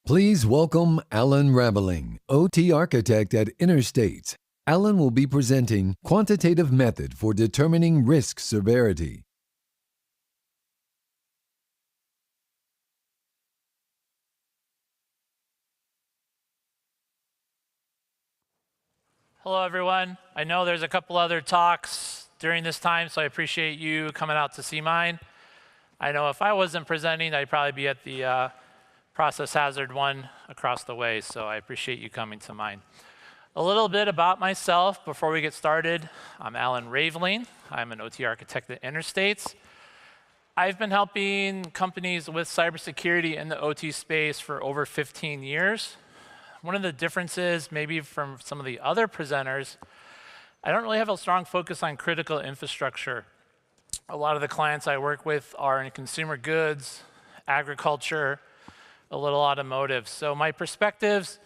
Please welcome Alan Rabeling, OT Architect at Interstates. Alan will be presenting Quantitative Method for Determining Risk Severity. Hello, everyone. I know there's a couple other talks during this time, so I appreciate you coming out to see mine. I know if I wasn't presenting, I'd probably be at the process hazard one across the way, so I appreciate you coming to mine. A little bit about myself before we get started. I'm Alan Raveling. I'm an OT architect at Interstates. I've been helping companies with cybersecurity in the OT space for over 15 years. One of the differences, maybe from some of the other presenters, I don't really have a strong focus on critical infrastructure. A lot of the clients I work with are in consumer goods, agriculture, a little automotive. So my perspectives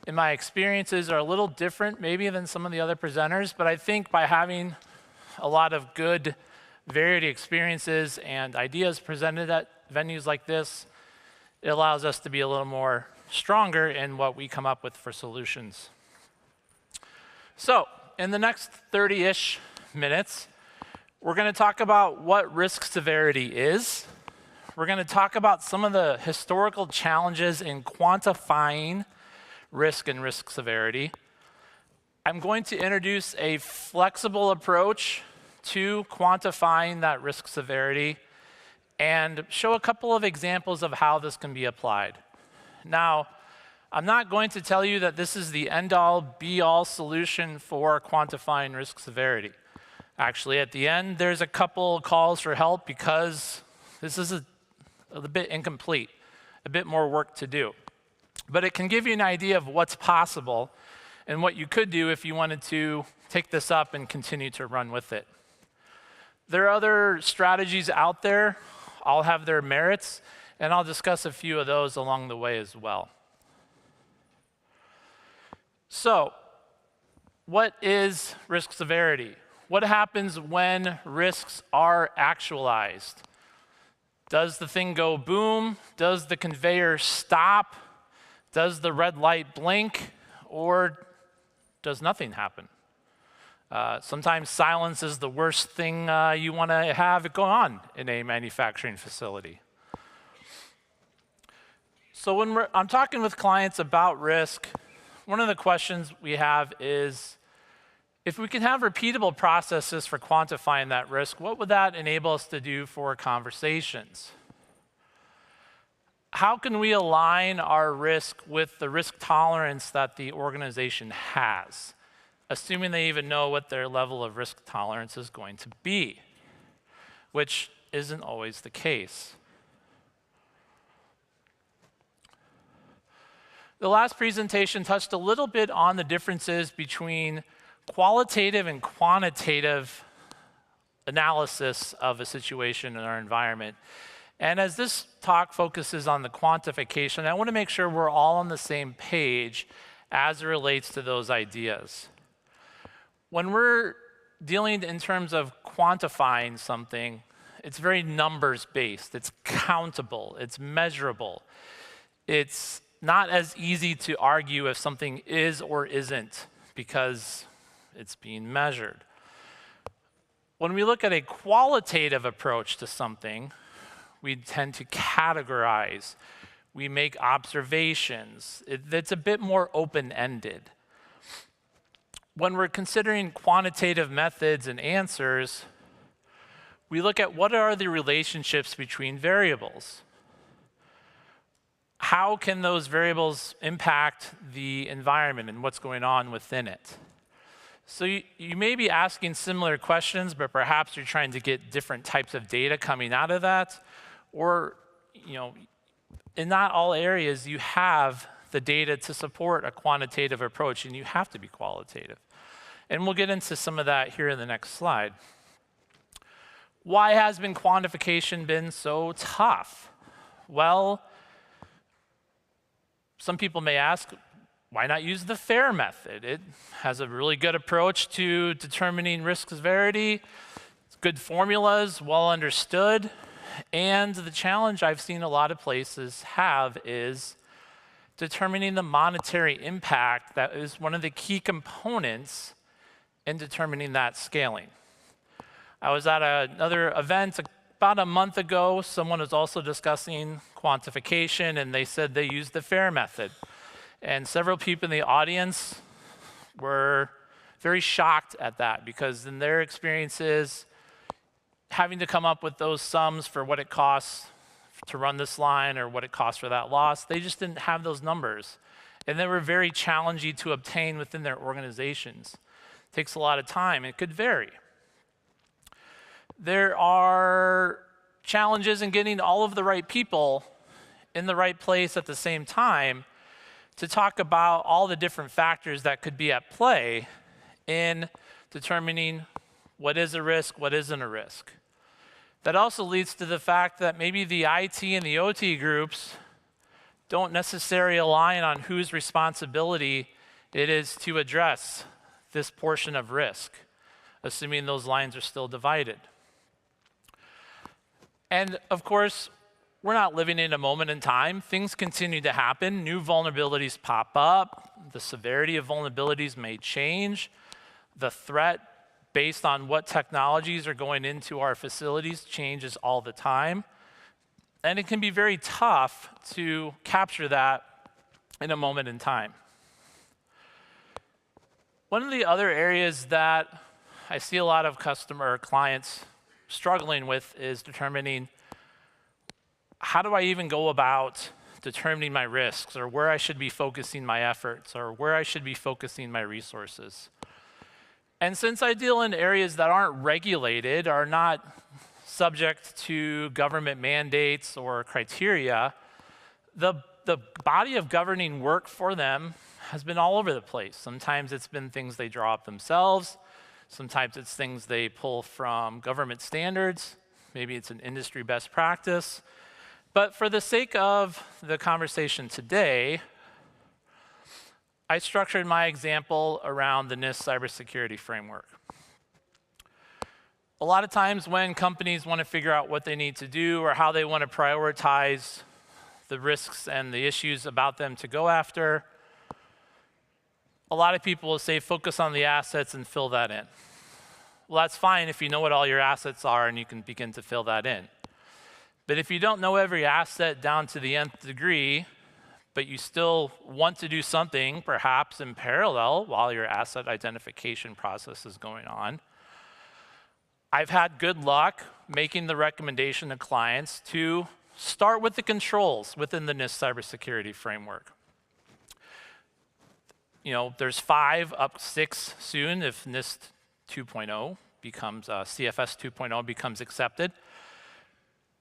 and my experiences are a little different maybe than some of the other presenters, but I think by having a lot of good, varied experiences and ideas presented at venues like this, it allows us to be a little more stronger in what we come up with for solutions. So in the next 30-ish minutes, we're going to talk about what risk severity is. We're going to talk about some of the historical challenges in quantifying risk and risk severity. I'm going to introduce a flexible approach to quantifying that risk severity and show a couple of examples of how this can be applied. Now, I'm not going to tell you that this is the end-all, be-all solution for quantifying risk severity. Actually, at the end, there's a couple calls for help because this is a bit incomplete, a bit more work to do. But it can give you an idea of what's possible and what you could do if you wanted to take this up and continue to run with it. There are other strategies out there. All have their merits, and I'll discuss a few of those along the way as well. So, what is risk severity? What happens when risks are actualized? Does the thing go boom? Does the conveyor stop? Does the red light blink? Or does nothing happen? Sometimes silence is the worst thing you want to have go on in a manufacturing facility. So when I'm talking with clients about risk, one of the questions we have is, if we can have repeatable processes for quantifying that risk, what would that enable us to do for conversations? How can we align our risk with the risk tolerance that the organization has, assuming they even know what their level of risk tolerance is going to be, which isn't always the case. The last presentation touched a little bit on the differences between qualitative and quantitative analysis of a situation in our environment. And as this talk focuses on the quantification, I want to make sure we're all on the same page as it relates to those ideas. When we're dealing in terms of quantifying something, it's very numbers-based. It's countable. It's measurable. It's not as easy to argue if something is or isn't because it's being measured. When we look at a qualitative approach to something, we tend to categorize. We make observations. It's a bit more open-ended. When we're considering quantitative methods and answers, we look at what are the relationships between variables. How can those variables impact the environment and what's going on within it? So you may be asking similar questions, but perhaps you're trying to get different types of data coming out of that. Or, in not all areas you have the data to support a quantitative approach, and you have to be qualitative. And we'll get into some of that here in the next slide. Why has quantification been so tough? Well, some people may ask, why not use the FAIR method? It has a really good approach to determining risk severity. It's good formulas, well understood. And the challenge I've seen a lot of places have is determining the monetary impact that is one of the key components in determining that scaling. I was at another event about a month ago. Someone was also discussing quantification, and they said they used the FAIR method. And several people in the audience were very shocked at that, because in their experiences, having to come up with those sums for what it costs to run this line or what it costs for that loss, they just didn't have those numbers. And they were very challenging to obtain within their organizations. It takes a lot of time. It could vary. There are challenges in getting all of the right people in the right place at the same time to talk about all the different factors that could be at play in determining what is a risk, what isn't a risk. That also leads to the fact that maybe the IT and the OT groups don't necessarily align on whose responsibility it is to address this portion of risk, assuming those lines are still divided. And of course, we're not living in a moment in time. Things continue to happen. New vulnerabilities pop up. The severity of vulnerabilities may change. The threat based on what technologies are going into our facilities changes all the time. And it can be very tough to capture that in a moment in time. One of the other areas that I see a lot of customer clients struggling with is determining, how do I even go about determining my risks, or where I should be focusing my efforts, or where I should be focusing my resources? And since I deal in areas that aren't regulated, are not subject to government mandates or criteria, the body of governing work for them has been all over the place. Sometimes it's been things they draw up themselves. Sometimes it's things they pull from government standards. Maybe it's an industry best practice. But for the sake of the conversation today, I structured my example around the NIST cybersecurity framework. A lot of times when companies want to figure out what they need to do or how they want to prioritize the risks and the issues about them to go after, a lot of people will say, focus on the assets and fill that in. Well, that's fine if you know what all your assets are and you can begin to fill that in. But if you don't know every asset down to the nth degree, but you still want to do something, perhaps in parallel while your asset identification process is going on, I've had good luck making the recommendation to clients to start with the controls within the NIST cybersecurity framework. There's 5, up 6 soon if NIST 2.0 becomes, CFS 2.0 becomes accepted.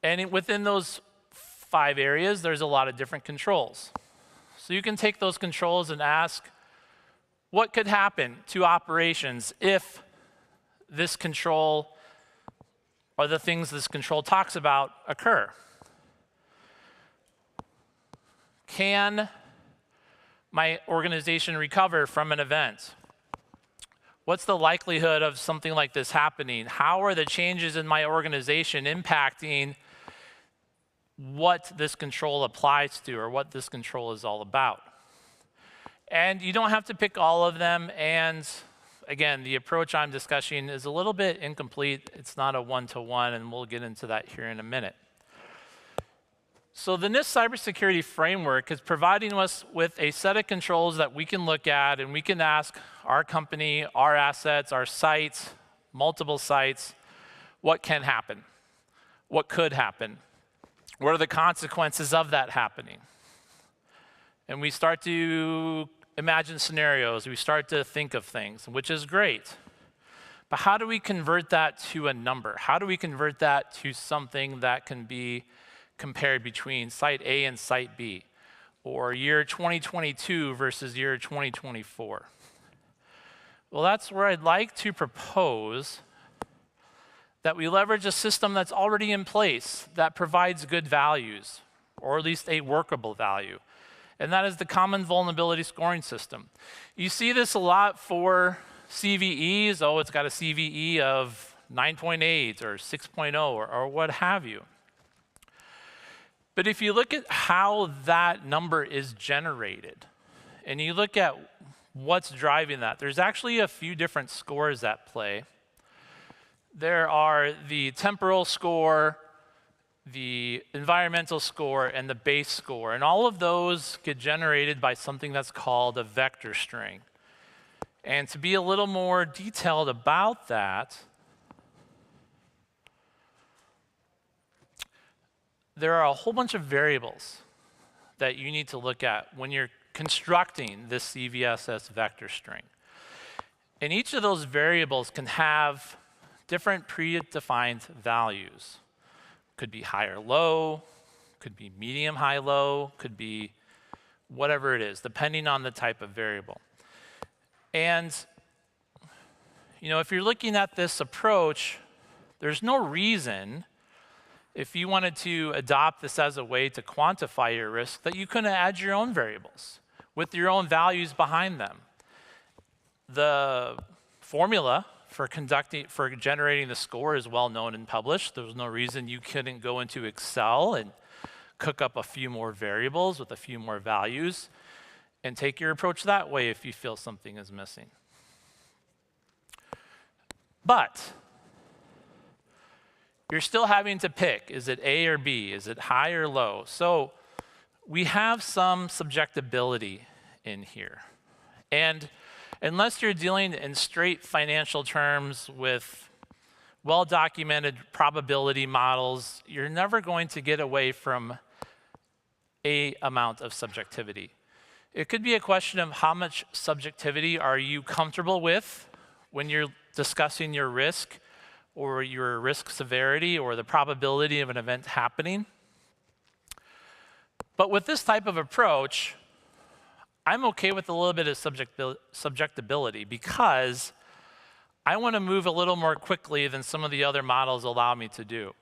And within those 5 areas, there's a lot of different controls. So you can take those controls and ask, what could happen to operations if this control, or the things this control talks about, occur? Can my organization recover from an event? What's the likelihood of something like this happening? How are the changes in my organization impacting what this control applies to, or what this control is all about? And you don't have to pick all of them. And again, the approach I'm discussing is a little bit incomplete. It's not a one-to-one, and we'll get into that here in a minute. So the NIST cybersecurity framework is providing us with a set of controls that we can look at, and we can ask our company, our assets, our sites, multiple sites, what can happen? What could happen? What are the consequences of that happening? And we start to imagine scenarios. We start to think of things, which is great. But how do we convert that to a number? How do we convert that to something that can be compared between site A and site B, or year 2022 versus year 2024? Well, that's where I'd like to propose that we leverage a system that's already in place that provides good values, or at least a workable value. And that is the Common Vulnerability Scoring System. You see this a lot for CVEs. Oh, it's got a CVE of 9.8 or 6.0 or what have you. But if you look at how that number is generated, and you look at what's driving that, there's actually a few different scores at play. There are the temporal score, the environmental score, and the base score. And all of those get generated by something that's called a vector string. And to be a little more detailed about that, there are a whole bunch of variables that you need to look at when you're constructing this CVSS vector string. And each of those variables can have different predefined values. Could be high or low, could be medium, high, low, could be whatever it is, depending on the type of variable. And if you're looking at this approach, there's no reason, if you wanted to adopt this as a way to quantify your risk, that you couldn't add your own variables with your own values behind them. The formula for generating the score is well known and published. There's no reason you couldn't go into Excel and cook up a few more variables with a few more values and take your approach that way if you feel something is missing. But you're still having to pick, is it A or B? Is it high or low? So we have some subjectability in here. And unless you're dealing in straight financial terms with well-documented probability models, you're never going to get away from a amount of subjectivity. It could be a question of how much subjectivity are you comfortable with when you're discussing your risk or your risk severity or the probability of an event happening. But with this type of approach, I'm okay with a little bit of subjectability because I want to move a little more quickly than some of the other models allow me to do.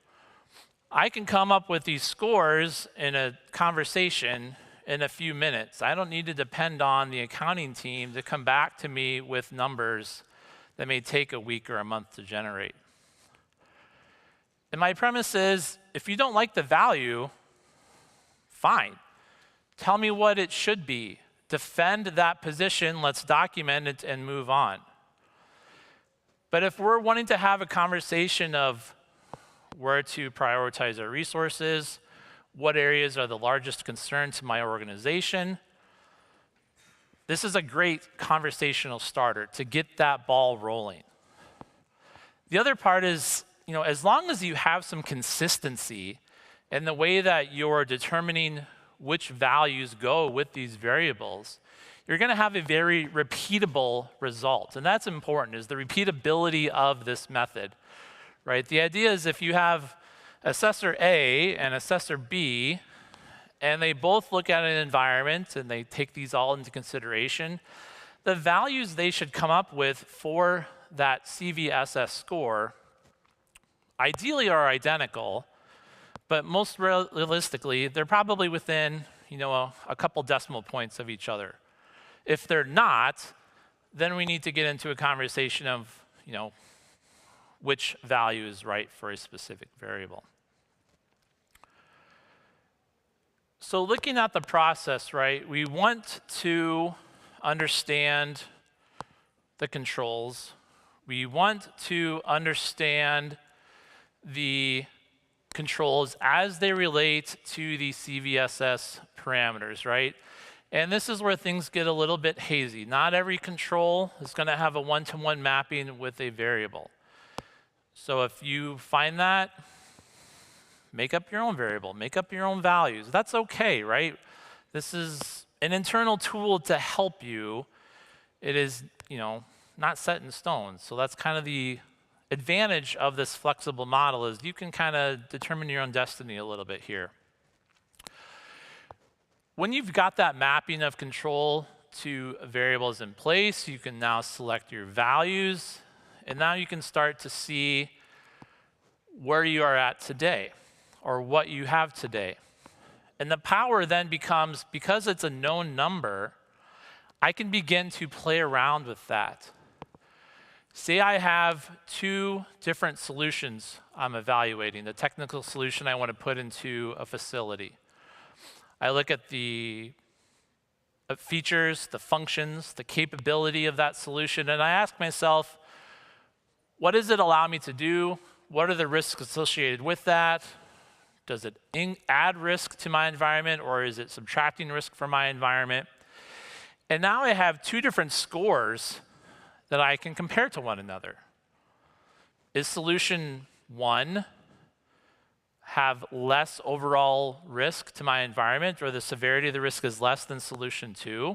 I can come up with these scores in a conversation in a few minutes. I don't need to depend on the accounting team to come back to me with numbers that may take a week or a month to generate. And my premise is, if you don't like the value, fine. Tell me what it should be. Defend that position, let's document it and move on. But if we're wanting to have a conversation of where to prioritize our resources, what areas are the largest concern to my organization, this is a great conversational starter to get that ball rolling. The other part is, as long as you have some consistency in the way that you're determining which values go with these variables, you're going to have a very repeatable result. And that's important, is the repeatability of this method, right? The idea is if you have assessor A and assessor B, and they both look at an environment and they take these all into consideration, the values they should come up with for that CVSS score ideally are identical, but most realistically, they're probably within a couple decimal points of each other. If they're not, then we need to get into a conversation of which value is right for a specific variable. So looking at the process, right, we want to understand the controls. We want to understand the controls as they relate to the CVSS parameters, right? And this is where things get a little bit hazy. Not every control is going to have a one-to-one mapping with a variable. So if you find that, make up your own variable, make up your own values. That's okay, right? This is an internal tool to help you. It is, not set in stone. So that's kind of the advantage of this flexible model, is you can kind of determine your own destiny a little bit here. When you've got that mapping of control to variables in place, you can now select your values, and now you can start to see where you are at today or what you have today. And the power then becomes, because it's a known number, I can begin to play around with that. Say I have two different solutions I'm evaluating, the technical solution I want to put into a facility. I look at the features, the functions, the capability of that solution, and I ask myself, what does it allow me to do? What are the risks associated with that? Does it add risk to my environment, or is it subtracting risk from my environment? And now I have two different scores that I can compare to one another. Is solution 1 have less overall risk to my environment, or the severity of the risk is less than solution 2?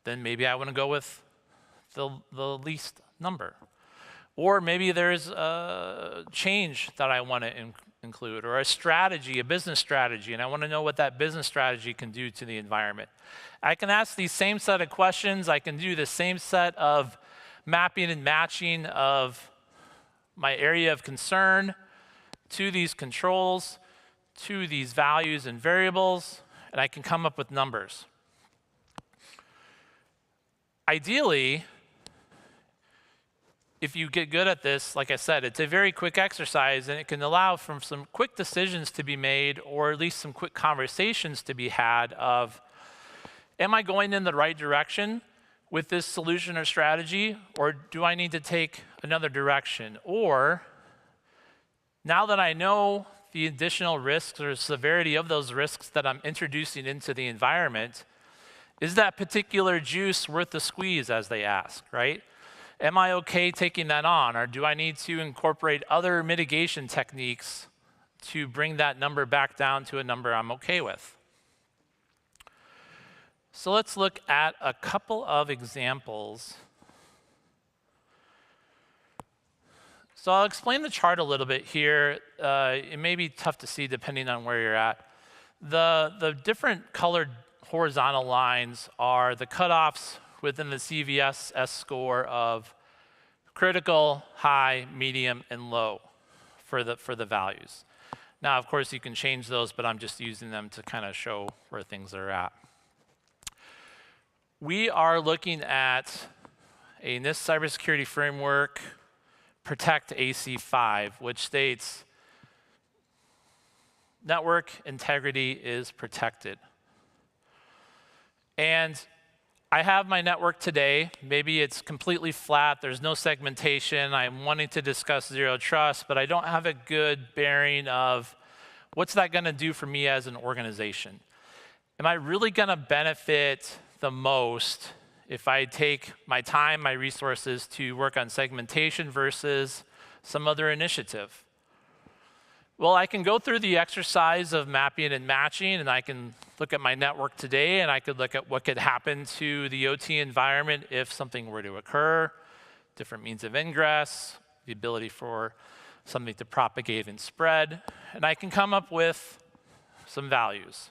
Then maybe I want to go with the least number. Or maybe there's a change that I want to include, or a strategy, a business strategy, and I want to know what that business strategy can do to the environment. I can ask these same set of questions. I can do the same set of mapping and matching of my area of concern to these controls, to these values and variables, and I can come up with numbers. Ideally, if you get good at this, like I said, it's a very quick exercise, and it can allow for some quick decisions to be made, or at least some quick conversations to be had of, am I going in the right direction with this solution or strategy, or do I need to take another direction? Or, now that I know the additional risks or severity of those risks that I'm introducing into the environment, is that particular juice worth the squeeze, as they ask, right? Am I okay taking that on, or do I need to incorporate other mitigation techniques to bring that number back down to a number I'm okay with? So let's look at a couple of examples. So I'll explain the chart a little bit here. It may be tough to see depending on where you're at. The different colored horizontal lines are the cutoffs within the CVS score of critical, high, medium, and low for the values. Now, of course, you can change those, but I'm just using them to kind of show where things are at. We are looking at a NIST cybersecurity framework, Protect AC5, which states network integrity is protected. And I have my network today. Maybe it's completely flat. There's no segmentation. I'm wanting to discuss zero trust, but I don't have a good bearing of what's that going to do for me as an organization. Am I really going to benefit the most if I take my time, my resources to work on segmentation versus some other initiative? Well, I can go through the exercise of mapping and matching, and I can look at my network today, and I could look at what could happen to the OT environment if something were to occur, different means of ingress, the ability for something to propagate and spread, and I can come up with some values.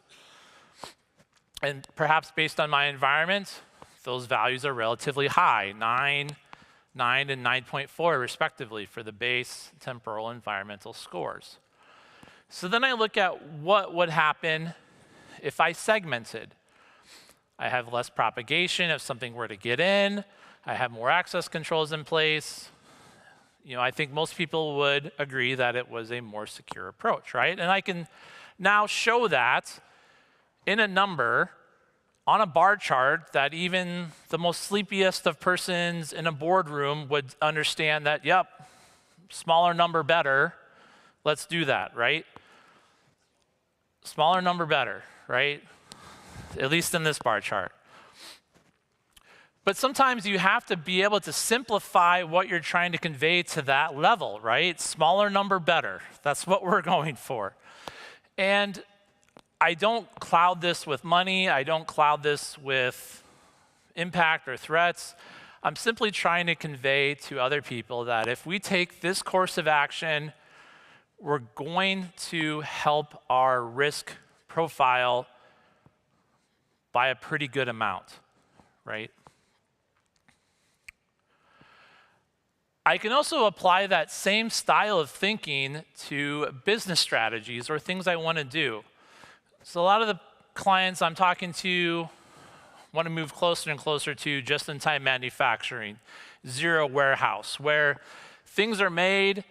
And perhaps based on my environment, those values are relatively high, 9, and 9.4 respectively for the base, temporal, environmental scores. So then I look at what would happen if I segmented. I have less propagation if something were to get in. I have more access controls in place. You know, I think most people would agree that it was a more secure approach, right? And I can now show that in a number on a bar chart that even the most sleepiest of persons in a boardroom would understand that, yep, smaller number better, let's do that, right? Smaller number better, right? At least in this bar chart. But sometimes you have to be able to simplify what you're trying to convey to that level, right? Smaller number better. That's what we're going for. And I don't cloud this with money. I don't cloud this with impact or threats. I'm simply trying to convey to other people that if we take this course of action, we're going to help our risk profile by a pretty good amount, right? I can also apply that same style of thinking to business strategies or things I want to do. So a lot of the clients I'm talking to want to move closer and closer to just-in-time manufacturing, zero warehouse, where things are made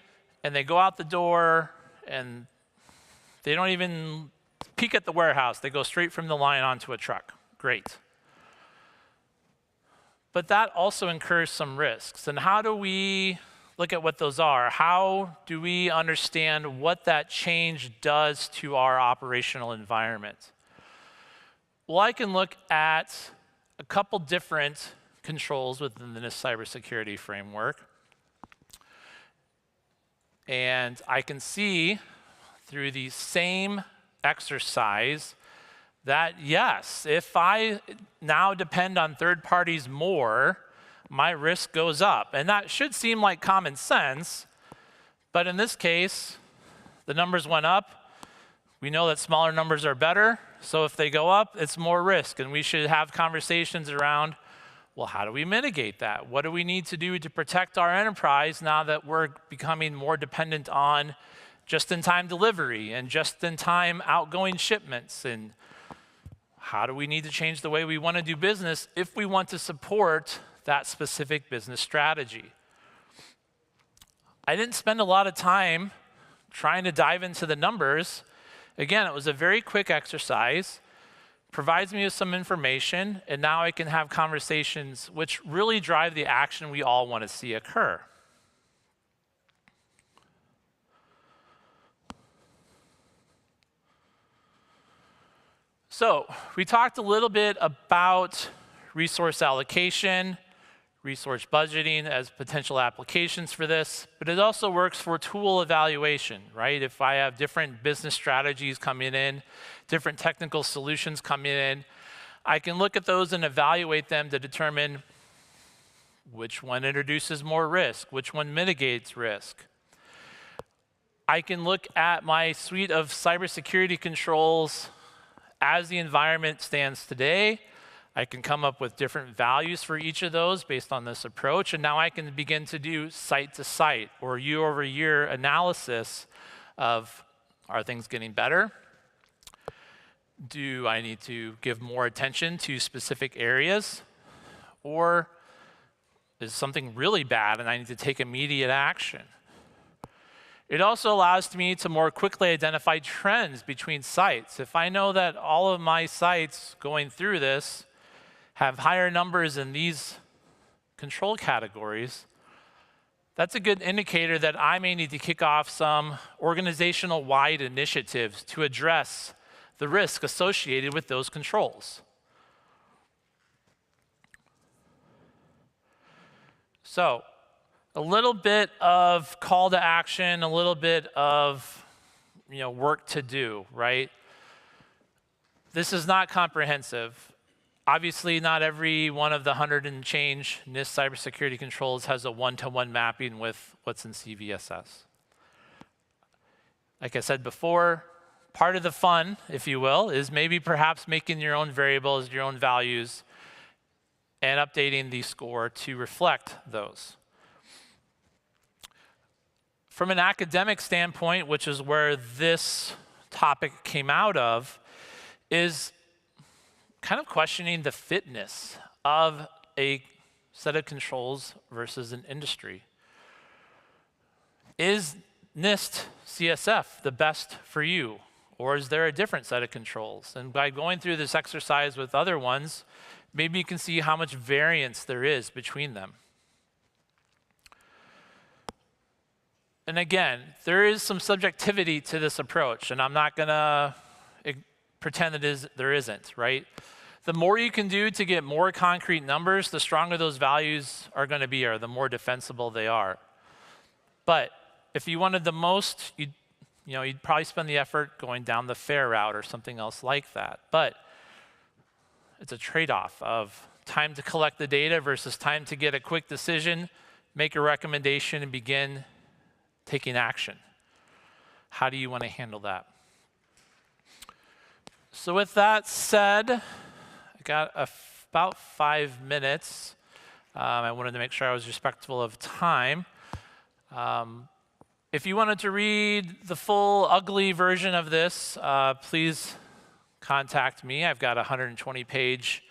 and they go out the door and they don't even peak at the warehouse. They go straight from the line onto a truck. Great. But that also incurs some risks. And how do we look at what those are? How do we understand what that change does to our operational environment? Well, I can look at a couple different controls within this cybersecurity framework. And I can see through the same exercise that yes, if I now depend on third parties more, my risk goes up. And that should seem like common sense, but in this case, the numbers went up. We know that smaller numbers are better, so if they go up, it's more risk, and we should have conversations around, well, how do we mitigate that? What do we need to do to protect our enterprise now that we're becoming more dependent on just-in-time delivery and just-in-time outgoing shipments? And how do we need to change the way we want to do business if we want to support that specific business strategy? I didn't spend a lot of time trying to dive into the numbers. Again, it was a very quick exercise, provides me with some information, and now I can have conversations which really drive the action we all want to see occur. So we talked a little bit about resource allocation, resource budgeting as potential applications for this, but it also works for tool evaluation, right? If I have different business strategies coming in, different technical solutions coming in, I can look at those and evaluate them to determine which one introduces more risk, which one mitigates risk. I can look at my suite of cybersecurity controls as the environment stands today. I can come up with different values for each of those based on this approach, and now I can begin to do site-to-site or year-over-year analysis of, are things getting better? Do I need to give more attention to specific areas? Or is something really bad and I need to take immediate action? It also allows me to more quickly identify trends between sites. If I know that all of my sites going through this have higher numbers in these control categories, that's a good indicator that I may need to kick off some organizational-wide initiatives to address the risk associated with those controls. So, a little bit of call to action, a little bit of work to do, right? This is not comprehensive. Obviously, not every one of the 100 and change NIST cybersecurity controls has a one-to-one mapping with what's in CVSS. Like I said before, part of the fun, if you will, is maybe perhaps making your own variables, your own values, and updating the score to reflect those. From an academic standpoint, which is where this topic came out of, is kind of questioning the fitness of a set of controls versus an industry. Is NIST CSF the best for you, or is there a different set of controls? And by going through this exercise with other ones, maybe you can see how much variance there is between them. And again, there is some subjectivity to this approach, and I'm not going to pretend there isn't, right? The more you can do to get more concrete numbers, the stronger those values are going to be, or the more defensible they are. But if you wanted the most, you'd probably spend the effort going down the FAIR route or something else like that. But it's a trade-off of time to collect the data versus time to get a quick decision, make a recommendation, and begin taking action. How do you want to handle that? So with that said, I got about 5 minutes. I wanted to make sure I was respectful of time. If you wanted to read the full ugly version of this, please contact me. I've got a 120-page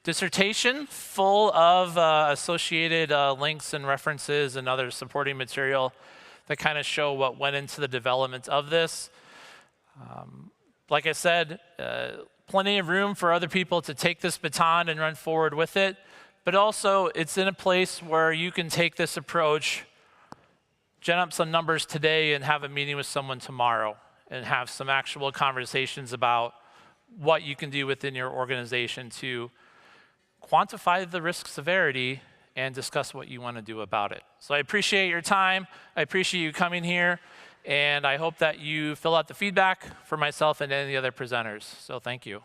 dissertation full of associated links and references and other supporting material that kind of show what went into the development of this. like I said, plenty of room for other people to take this baton and run forward with it. But also, it's in a place where you can take this approach, gen up some numbers today and have a meeting with someone tomorrow and have some actual conversations about what you can do within your organization to quantify the risk severity and discuss what you want to do about it. So I appreciate your time. I appreciate you coming here. And I hope that you fill out the feedback for myself and any other presenters. So thank you.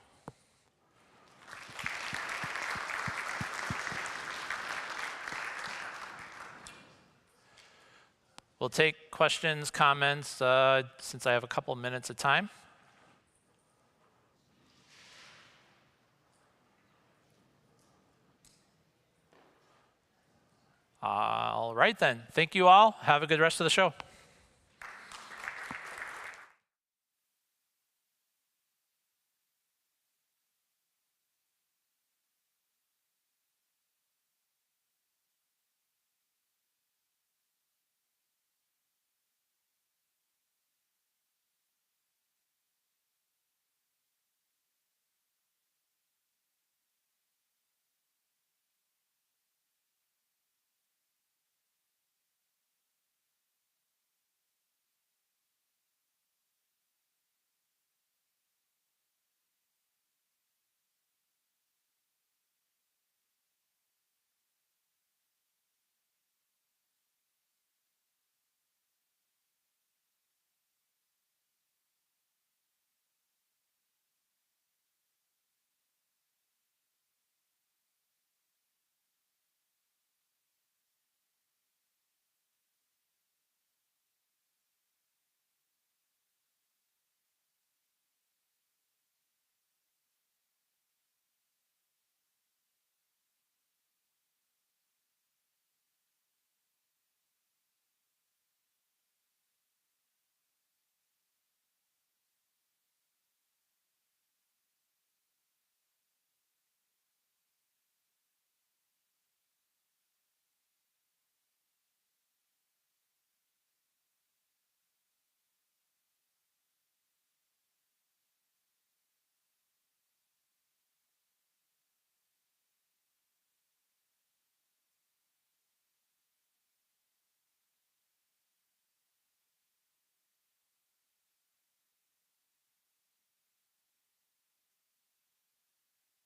We'll take questions, comments, since I have a couple minutes of time. All right then. Thank you all. Have a good rest of the show.